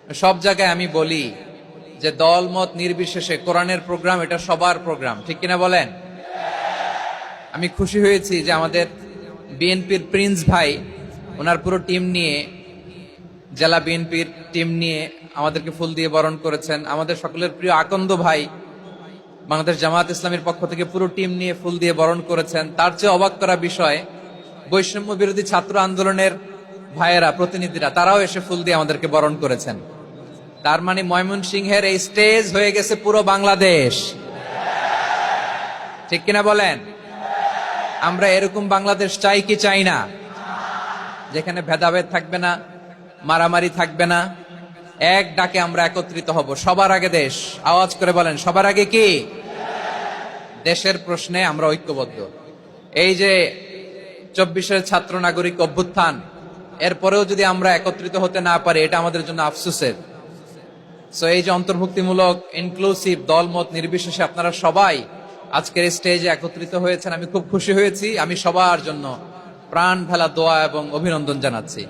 সব জায়গায় আমি বলি যে দল মত নির্বিশেষে কোরআনের প্রোগ্রাম এটা সবার প্রোগ্রাম, ঠিক কিনা বলেন? আমি খুশি হয়েছি যে আমাদের বিএনপির প্রিন্স ভাই ওনার পুরো টিম নিয়ে, জেলা বিএনপির টিম নিয়ে আমাদেরকে ফুল দিয়ে বরণ করেছেন। আমাদের সকলের প্রিয় আকন্দ ভাই বাংলাদেশ জামায়াত ইসলামীর পক্ষ থেকে পুরো টিম নিয়ে ফুল দিয়ে বরণ করেছেন। তার চেয়ে অবাক করা বিষয়, বৈষম্য বিরোধী ছাত্র আন্দোলনের ভাইয়েরা, প্রতিনিধিরা, তারাও এসে ফুল দিয়ে আমাদেরকে বরণ করেছেন। তার মানে ময়মনসিংহের এই স্টেজ হয়ে গেছে পুরো বাংলাদেশ, ঠিক কিনা বলেন? আমরা এরকম বাংলাদেশ চাই কি চাই না? যেখানে ভেদাভেদ থাকবে না, মারামারি থাকবে না, এক ডাকে আমরা একত্রিত হব। সবার আগে দেশ, আওয়াজ করে বলেন সবার আগে কি? দেশের প্রশ্নে আমরা ঐক্যবদ্ধ। এই যে 24-এর ছাত্র নাগরিক অভ্যুত্থান, এরপরেও যদি আমরা একত্রিত হতে না পারি, এটা আমাদের জন্য আফসোসের। সো এই যে অন্তর্ভুক্তিমূলক ইনক্লুসিভ দলমত নির্বিশেষে আপনারা সবাই আজকের এই স্টেজে একত্রিত হয়েছেন, আমি খুব খুশি হয়েছি। আমি সবার জন্য প্রাণ ফেলা দোয়া এবং অভিনন্দন জানাচ্ছি।